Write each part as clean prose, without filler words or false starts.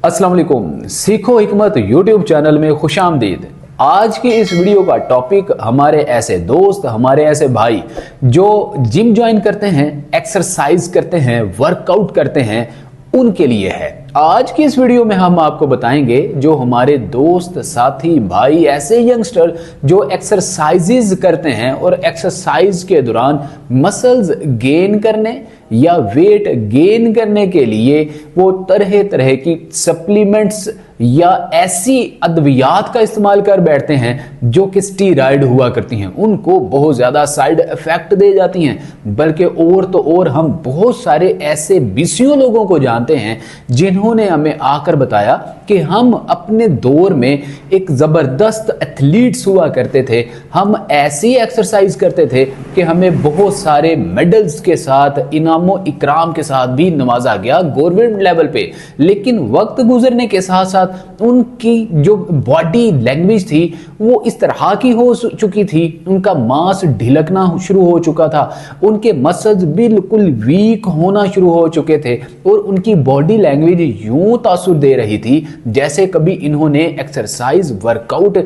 अस्सलाम वालेकुम। सीखो हिकमत यूट्यूब चैनल में खुशामदीद। आज की इस वीडियो का टॉपिक हमारे ऐसे दोस्त, हमारे ऐसे भाई जो जिम ज्वाइन करते हैं, एक्सरसाइज करते हैं, वर्कआउट करते हैं, उनके लिए है। आज की इस वीडियो में हम आपको बताएंगे जो हमारे दोस्त, साथी, भाई, ऐसे यंगस्टर जो एक्सरसाइजेज करते हैं और एक्सरसाइज के दौरान मसल्स गेन करने या वेट गेन करने के लिए वो तरह तरह की सप्लीमेंट्स या ऐसी अद्वियात का इस्तेमाल कर बैठते हैं जो कि स्टीरॉयड हुआ करती हैं, उनको बहुत ज़्यादा साइड इफेक्ट दे जाती हैं। बल्कि और तो और हम बहुत सारे ऐसे बीसियों लोगों को जानते हैं जिन्होंने हमें आकर बताया कि हम अपने दौर में एक ज़बरदस्त एथलीट्स हुआ करते थे, हम ऐसी एक्सरसाइज करते थे कि हमें बहुत सारे मेडल्स के साथ, इनामो इकराम के साथ भी नवाजा गया गवर्नमेंट लेवल पे। लेकिन वक्त गुजरने के साथ साथ उनकी जो बॉडी लैंग्वेज थी वो इस तरह की हो चुकी थी, उनका मांस ढिलकना शुरू हो चुका था, उनके मसल्स बिल्कुल वीक होना शुरू हो चुके थे और उनकी बॉडी लैंग्वेज यूं तासुर दे रही थी जैसे कभी इन्होंने एक्सरसाइज वर्कआउट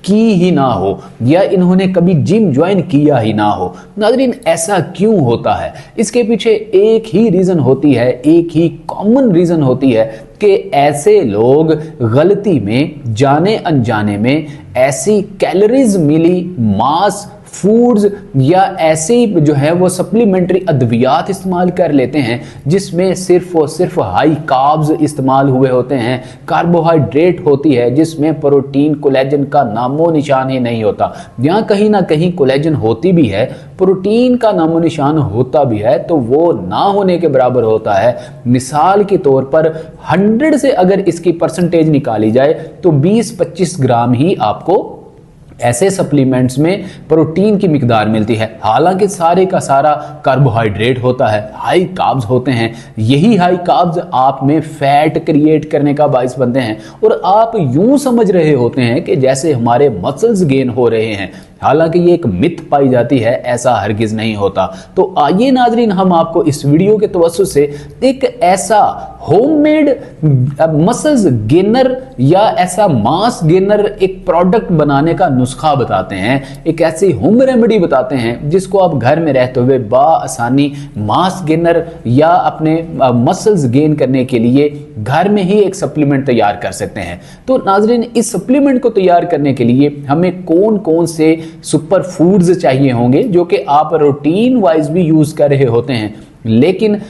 की ही ना हो या इन्होंने कभी जिम ज्वाइन किया ही ना हो। नाज़रीन, ऐसा क्यों होता है? इसके पीछे एक ही रीजन होती है, एक ही कॉमन रीजन होती है कि ऐसे लोग गलती में, जाने अनजाने में ऐसी कैलोरीज मिली मास फूड्स या ऐसे जो है वो सप्लीमेंट्री अद्वियात इस्तेमाल कर लेते हैं जिसमें सिर्फ और सिर्फ हाई कार्ब्स इस्तेमाल हुए होते हैं, कार्बोहाइड्रेट होती है जिसमें प्रोटीन, कोलेजन का नामो निशान ही नहीं होता। यहाँ कहीं ना कहीं कोलेजन होती भी है, प्रोटीन का नामो निशान होता भी है, तो वो ना होने के बराबर होता है। मिसाल के तौर पर 100 से अगर इसकी परसेंटेज निकाली जाए तो 20-25 ग्राम ही आपको ऐसे सप्लीमेंट्स में प्रोटीन की मिकदार मिलती है। हालांकि सारे का सारा कार्बोहाइड्रेट होता है, हाई कार्ब्स होते हैं। यही हाई कार्ब्स आप में फैट क्रिएट करने का बाइस बनते हैं और आप यूं समझ रहे होते हैं कि जैसे हमारे मसल्स गेन हो रहे हैं। हालांकि ये एक मिथ पाई जाती है, ऐसा हरगिज नहीं होता। तो आइए नाजरीन, हम आपको इस वीडियो के तवज्जुह से एक ऐसा होममेड मसल्स गेनर या ऐसा मास गेनर एक प्रोडक्ट बनाने का नुस्खा बताते हैं, एक ऐसी होम रेमेडी बताते हैं जिसको आप घर में रहते हुए बाआसानी मास गेनर या अपने मसल्स गेन करने के लिए घर में ही एक सप्लीमेंट तैयार कर सकते हैं। तो नाजरीन, इस सप्लीमेंट को तैयार करने के लिए हमें कौन कौन से सुपर फूड्स चाहिए होंगे जो कि आप रूटीन वाइज भी यूज कर रहे होते हैं, लेकिन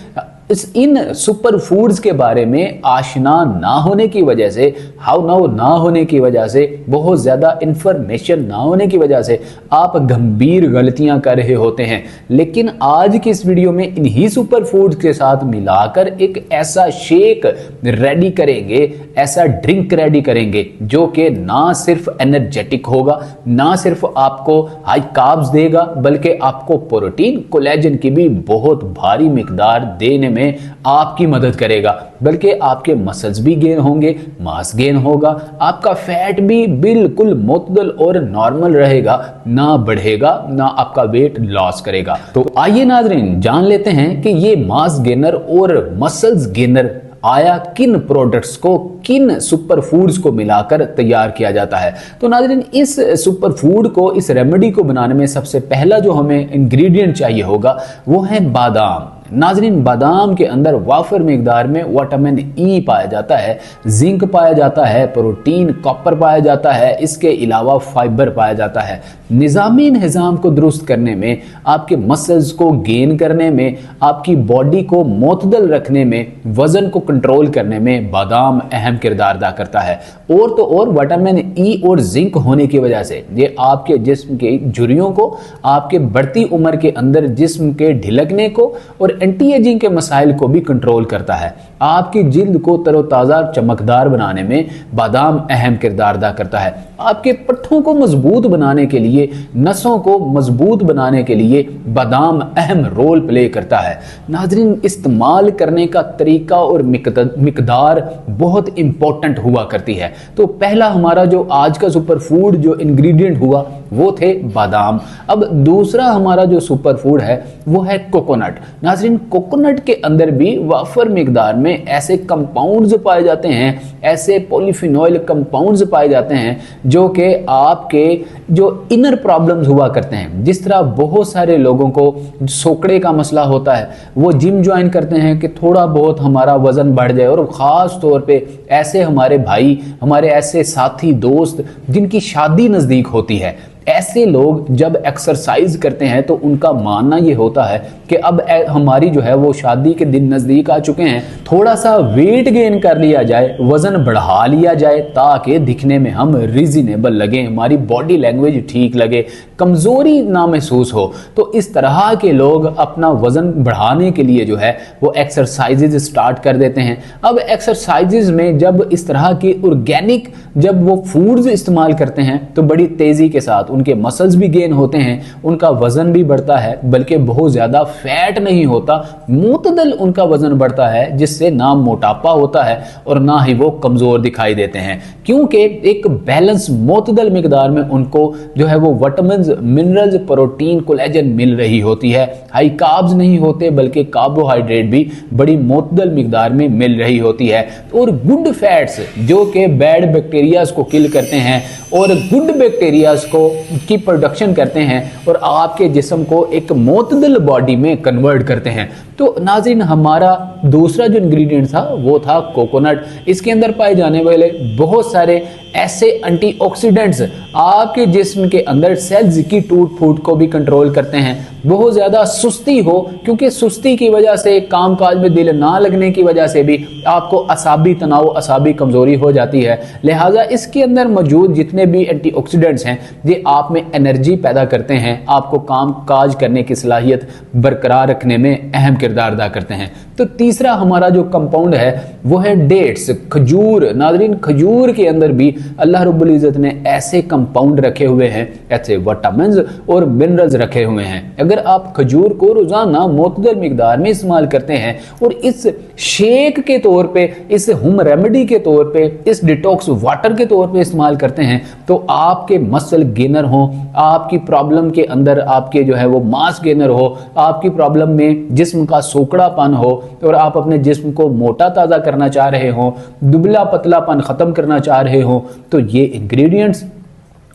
इन सुपर फूड्स के बारे में आशना ना होने की वजह से, हाउ नाउ ना होने की वजह से, बहुत ज़्यादा इंफॉर्मेशन ना होने की वजह से आप गंभीर गलतियां कर रहे होते हैं। लेकिन आज की इस वीडियो में इन्हीं सुपर फूड्स के साथ मिलाकर एक ऐसा शेक रेडी करेंगे, ऐसा ड्रिंक रेडी करेंगे जो कि ना सिर्फ एनर्जेटिक होगा, ना सिर्फ आपको हाई कार्ब्स देगा, बल्कि आपको प्रोटीन, कोलेजन की भी बहुत भारी मिकदार देने में आपकी मदद करेगा। बल्कि आपके मसल्स भी गेन होंगे, मास गेन होगा, आपका फैट भी बिल्कुल मुतदल और नॉर्मल रहेगा, ना बढ़ेगा ना आपका वेट लॉस करेगा। तो आइए नाजरीन, जान लेते हैं कि ये मास गेनर और मसल्स गेनर आया किन प्रोडक्ट्स को, किन सुपर फूड्स को मिलाकर तैयार किया जाता है। तो नाज़रीन, इस सुपर फूड को, इस रेमेडी को बनाने में सबसे पहला जो हमें इंग्रेडिएंट चाहिए होगा वो है बादाम। नाजरीन, बादाम के अंदर वाफर मिकदार में विटामिन ई पाया जाता है, जिंक पाया जाता है, प्रोटीन, कॉपर पाया जाता है, इसके अलावा फाइबर पाया जाता है। निज़ामी निज़ाम को दुरुस्त करने में, आपके मसल्स को गेन करने में, आपकी बॉडी को मोतदल रखने में, वजन को कंट्रोल करने में बादाम अहम किरदार अदा करता है। और तो और विटामिन ई और जिंक होने की वजह से ये आपके जिस्म के झुर्रियों को, आपके बढ़ती उम्र के अंदर जिस्म के ढिलकने को और एंटी एजिंग के मसाइल को भी कंट्रोल करता है। आपकी जिल्द को तरोताज़ा चमकदार बनाने में बादाम अहम किरदार अदा करता है। आपके पट्ठों को मजबूत बनाने के लिए, नसों को मजबूत बनाने के लिए बादाम अहम रोल प्ले करता है। नाजरीन, इस्तेमाल करने का तरीका और मिकदार बहुत इंपॉर्टेंट हुआ करती है। तो पहला हमारा जो आज का सुपर फूड जो इंग्रेडिएंट हुआ वो थे बादाम। अब दूसरा हमारा जो सुपर फूड है वो है कोकोनट। नाजरीन, कोकोनट के अंदर भी वाफर मिकदार में में ऐसे कंपाउंड्स पाए जाते हैं, ऐसे पॉलीफिनॉल कंपाउंड्स पाए जाते हैं जो कि आपके जो इनर प्रॉब्लम्स हुआ करते हैं। जिस तरह बहुत सारे लोगों को सोकड़े का मसला होता है, वो जिम ज्वाइन करते हैं कि थोड़ा बहुत हमारा वजन बढ़ जाए, और ख़ास तौर पे ऐसे हमारे भाई, हमारे ऐसे साथी दोस्त जिनकी शादी नज़दीक होती है, ऐसे लोग जब एक्सरसाइज करते हैं तो उनका मानना ये होता है कि अब हमारी जो है वो शादी के दिन नज़दीक आ चुके हैं, थोड़ा सा वेट गेन कर लिया जाए, वज़न बढ़ा लिया जाए ताकि दिखने में हम रीजनेबल लगें, हमारी बॉडी लैंग्वेज ठीक लगे, कमज़ोरी ना महसूस हो। तो इस तरह के लोग अपना वज़न बढ़ाने के लिए जो है वो एक्सरसाइजेज स्टार्ट कर देते हैं। अब एक्सरसाइजेज में जब इस तरह के ऑर्गेनिक जब वो फूड्स इस्तेमाल करते हैं तो बड़ी तेज़ी के साथ उनके मसल्स भी गेन होते हैं, उनका वज़न भी बढ़ता है, बल्कि बहुत ज़्यादा फैट नहीं होता, मुतदल उनका वज़न बढ़ता है, जिससे ना मोटापा होता है और ना ही वो कमज़ोर दिखाई देते हैं, क्योंकि एक बैलेंस मुतदल मिकदार में उनको जो है वो विटामिन्स, मिनरल्स, प्रोटीन, कोलेजन मिल रही होती है। हाई कार्ब्स नहीं होते बल्कि कार्बोहाइड्रेट भी बड़ी मुतदल मिकदार में मिल रही होती है। और गुड फैट्स जो कि बैड बैक्टीरियाज को किल करते हैं और गुड बैक्टीरियाज को की प्रोडक्शन करते हैं और आपके जिस्म को एक मुतदल बॉडी में कन्वर्ट करते हैं। तो नाज़रीन, हमारा दूसरा जो इंग्रेडिएंट था वो था कोकोनट। इसके अंदर पाए जाने वाले बहुत सारे ऐसे एंटीऑक्सीडेंट्स आपके जिस्म के अंदर सेल्स की टूट फूट को भी कंट्रोल करते हैं। बहुत ज़्यादा सुस्ती हो, क्योंकि सुस्ती की वजह से, काम काज में दिल ना लगने की वजह से भी आपको असाबी तनाव, असाबी कमज़ोरी हो जाती है। लिहाजा इसके अंदर मौजूद जितने भी एंटीऑक्सीडेंट्स हैं ये आप में एनर्जी पैदा करते हैं, आपको काम काज करने की सलाहियत बरकरार रखने में अहम किरदार अदा करते हैं। तो तीसरा हमारा जो कंपाउंड है वो है डेट्स, खजूर। नाज़रीन, खजूर के अंदर भी अल्लाह रब्बुल इज़्ज़त ने ऐसे कंपाउंड रखे हुए हैं, ऐसे विटामिन्स और मिनरल्स रखे हुए हैं। अगर आप खजूर को रोजाना मुतदल मिकदार में इस्तेमाल करते हैं और इस शेक के तौर पे, इस होम रेमेडी के तौर पे, इस डिटॉक्स वाटर के तौर पे इस्तेमाल करते हैं तो आपके मसल गेनर हो, आपकी प्रॉब्लम के अंदर आपके जो है वो मास गेनर हो, आपकी प्रॉब्लम में जिस्म का सोकड़ापन हो और आप अपने जिस्म को मोटा ताज़ा करना चाह रहे हो, दुबला पतलापन ख़त्म करना चाह रहे हो, तो ये इंग्रेडिएंट्स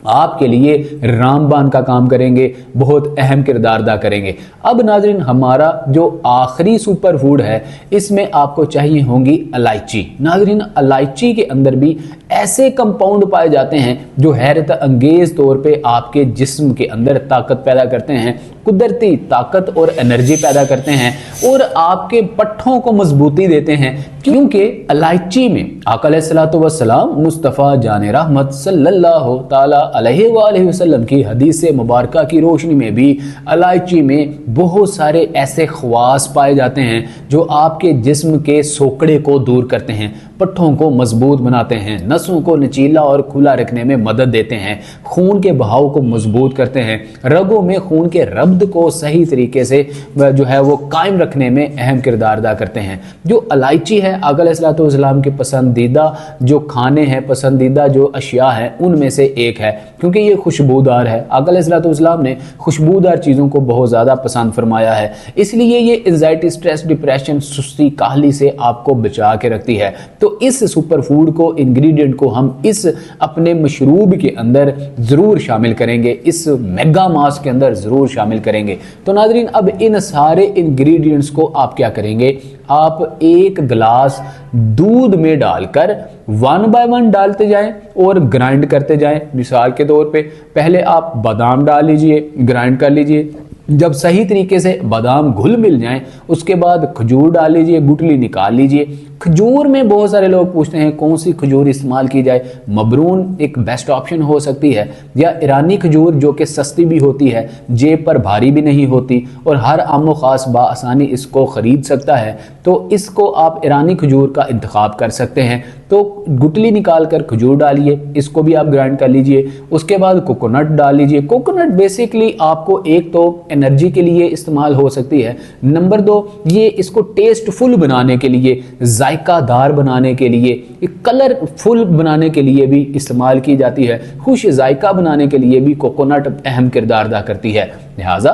आपके लिए रामबान का काम करेंगे, बहुत अहम किरदार अदा करेंगे। अब नाज़रीन, हमारा जो आखिरी सुपर फूड है इसमें आपको चाहिए होंगी इलायची। नाज़रीन, इलायची के अंदर भी ऐसे कंपाउंड पाए जाते हैं जो हैरत अंगेज तौर पे आपके जिस्म के अंदर ताकत पैदा करते हैं, कुदरती ताकत और एनर्जी पैदा करते हैं और आपके पट्ठों को मजबूती देते हैं, क्योंकि इलायची में आका अलैहिस्सलातु वस्सलाम मुस्तफ़ा जान रहमत सल्लल्लाहु ताला अलैहि वसल्लम की हदीस मुबारका की रोशनी में भी इलायची में बहुत सारे ऐसे ख़वास पाए जाते हैं जो आपके जिस्म के सोकड़े को दूर करते हैं, पट्ठों को मजबूत बनाते हैं, नसों को नचीला और खुला रखने में मदद देते हैं, खून के बहाव को मजबूत करते हैं, रगों में खून के रब्त को सही तरीके से जो है वो कायम रखने में अहम किरदार अदा करते हैं। जो इलायची है आका अलैहिस्सलातु वस्सलाम के पसंदीदा जो खाने हैं, पसंदीदा जो अशिया हैं उनमें से एक है, क्योंकि ये खुशबूदार है। आका अलैहिस्सलातु वस्सलाम ने खुशबूदार चीज़ों को बहुत ज़्यादा पसंद फरमाया है, इसलिए ये एंजाइटी, स्ट्रेस, डिप्रेशन, सुस्ती, काहली से आपको बचा के रखती है। तो इस सुपर फूड को, इंग्रेडिएंट को हम इस अपने मशरूब के अंदर ज़रूर शामिल करेंगे, इस मेगा मास के अंदर ज़रूर शामिल करेंगे। तो नाज़रीन, अब इन सारे इंग्रेडिएंट्स को आप क्या करेंगे, आप एक गिलास दूध में डालकर 1 बाय 1 डालते जाएं और ग्राइंड करते जाएं। मिसाल के तौर पे पहले आप बादाम डाल लीजिए, ग्राइंड कर लीजिए, जब सही तरीके से बादाम घुल मिल जाएं उसके बाद खजूर डाल लीजिए, गुठली निकाल लीजिए। खजूर में बहुत सारे लोग पूछते हैं कौन सी खजूर इस्तेमाल की जाए। मबरून एक बेस्ट ऑप्शन हो सकती है, या ईरानी खजूर जो कि सस्ती भी होती है, जेब पर भारी भी नहीं होती और हर आमो ख़ास बाआसानी इसको ख़रीद सकता है, तो इसको आप ईरानी खजूर का इंतखाब कर सकते हैं। तो गुठली निकाल कर खजूर डालिए, इसको भी आप ग्राइंड कर लीजिए। उसके बाद कोकोनट डाल लीजिए। कोकोनट बेसिकली आपको एक तो एनर्जी के लिए इस्तेमाल हो सकती है, नंबर 2 ये इसको टेस्टफुल बनाने के लिए, जायकादार बनाने के लिए, कलरफुल बनाने के लिए भी इस्तेमाल की जाती है, खुश जायका बनाने के लिए भी कोकोनट अहम किरदार अदा करती है। लिहाजा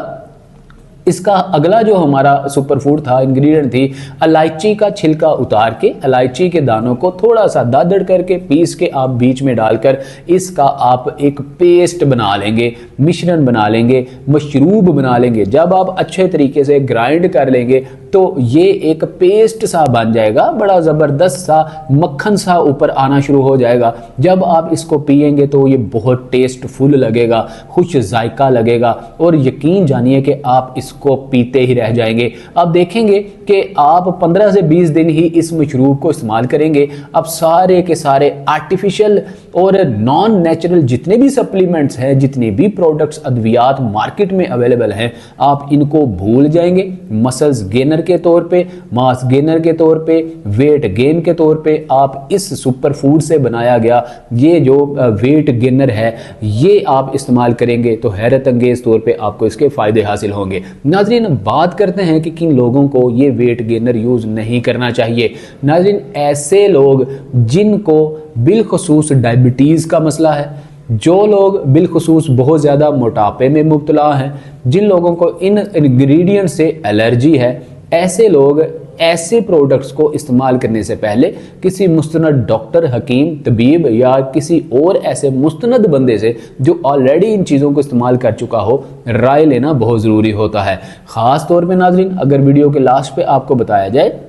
इसका अगला जो हमारा सुपर फूड था, इंग्रेडिएंट थी, इलायची का छिलका उतार के इलायची के दानों को थोड़ा सा दादड़ करके पीस के आप बीच में डालकर इसका आप एक पेस्ट बना लेंगे, मिश्रण बना लेंगे, मशरूब बना लेंगे। जब आप अच्छे तरीके से ग्राइंड कर लेंगे तो ये एक पेस्ट सा बन जाएगा, बड़ा ज़बरदस्त सा मक्खन सा ऊपर आना शुरू हो जाएगा। जब आप इसको पिएंगे तो ये बहुत टेस्टफुल लगेगा, खुश जायका लगेगा और यकीन जानिए कि आप इसको पीते ही रह जाएंगे। अब देखेंगे कि आप 15 से 20 दिन ही इस मशरूब को इस्तेमाल करेंगे, अब सारे के सारे आर्टिफिशियल और नॉन नेचुरल जितने भी सप्लीमेंट्स हैं, जितने भी प्रोडक्ट्स अद्वियात मार्केट में अवेलेबल हैं, आप इनको भूल जाएंगे। मसल्स गेनर के तौर पे, मास गेनर के तौर पे, वेट गेन के तौर पे आप इस सुपर फूड से बनाया गया ये जो वेट गेनर है ये आप इस्तेमाल करेंगे तो हैरत अंगेज तौर पे आपको इसके फायदे हासिल होंगे। नाज़रीन, बात करते हैं कि किन लोगों को ये वेट गेनर यूज नहीं करना चाहिए। नाज़रीन, ऐसे लोग जिनको बिलखुसूस डायबिटीज का मसला है, जो लोग बिलखुसूस बहुत ज़्यादा मोटापे में मुब्तला हैं, जिन लोगों को इन इंग्रेडिएंट से एलर्जी है, ऐसे लोग ऐसे प्रोडक्ट्स को इस्तेमाल करने से पहले किसी मुस्तनद डॉक्टर, हकीम, तबीब या किसी और ऐसे मुस्तनद बंदे से जो ऑलरेडी इन चीज़ों को इस्तेमाल कर चुका हो राय लेना बहुत ज़रूरी होता है। ख़ास तौर पे नाज़रीन, अगर वीडियो के लास्ट पे आपको बताया जाए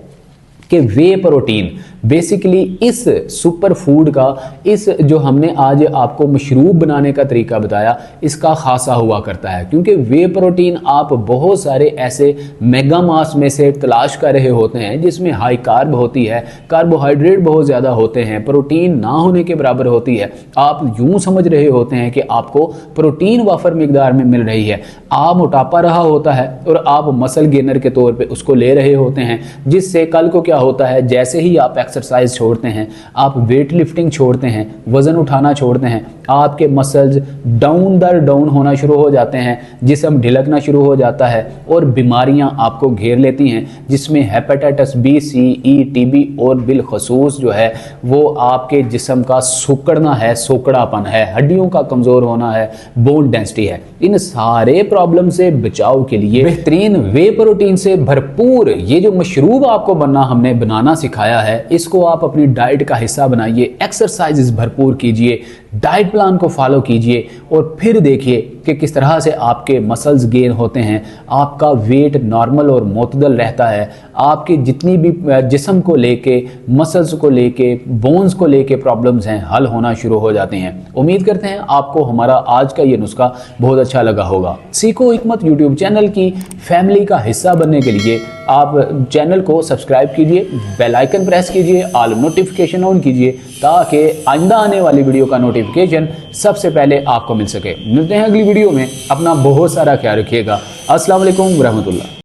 कि वे प्रोटीन बेसिकली इस सुपर फूड का, इस जो हमने आज आपको मशरूब बनाने का तरीका बताया, इसका खासा हुआ करता है। क्योंकि वे प्रोटीन आप बहुत सारे ऐसे मेगा मास में से तलाश कर रहे होते हैं जिसमें हाई कार्ब होती है, कार्बोहाइड्रेट बहुत ज़्यादा होते हैं, प्रोटीन ना होने के बराबर होती है। आप यूँ समझ रहे होते हैं कि आपको प्रोटीन वाफर मिकदार में मिल रही है, आप मोटापा रहा होता है और आप मसल गेनर के तौर पर उसको ले रहे होते हैं, जिससे कल को क्या होता है, जैसे ही आप एक्सरसाइज छोड़ते हैं, आप वेट लिफ्टिंग छोड़ते हैं, वजन उठाना छोड़ते हैं, आपके मसल्स डाउन दर डाउन होना शुरू हो जाते हैं, जिस्म ढिलकना शुरू हो जाता है और बीमारियां आपको घेर लेती हैं, जिसमें हेपेटाइटिस बी, सी, ई, टीबी और बिलखसूस जो है वो आपके जिस्म का सुकड़ना है, सोकड़ापन है, हड्डियों का कमज़ोर होना है, बोन डेंसिटी है। इन सारे प्रॉब्लम से बचाव के लिए बेहतरीन वे प्रोटीन से भरपूर ये जो मशरूब आपको हमने बनाना सिखाया है, इसको आप अपनी डाइट का हिस्सा बनाइए, एक्सरसाइजेस भरपूर कीजिए, डाइट प्लान को फॉलो कीजिए और फिर देखिए कि किस तरह से आपके मसल्स गेन होते हैं, आपका वेट नॉर्मल और मोतदल रहता है, आपके जितनी भी जिस्म को लेके, मसल्स को लेके, बोन्स को लेके प्रॉब्लम्स हैं हल होना शुरू हो जाते हैं। उम्मीद करते हैं आपको हमारा आज का ये नुस्खा बहुत अच्छा लगा होगा। सीखो हिकमत यूट्यूब चैनल की फैमिली का हिस्सा बनने के लिए आप चैनल को सब्सक्राइब कीजिए, बेल आइकन प्रेस कीजिए, ऑल नोटिफिकेशन ऑन कीजिए ताकि आइंदा आने वाली वीडियो का नोटिफिकेशन सबसे पहले आपको मिल सके। मिलते हैं अगली वीडियो में, अपना बहुत सारा ख्याल रखिएगा। अस्सलाम वालेकुम रहमतुल्लाह।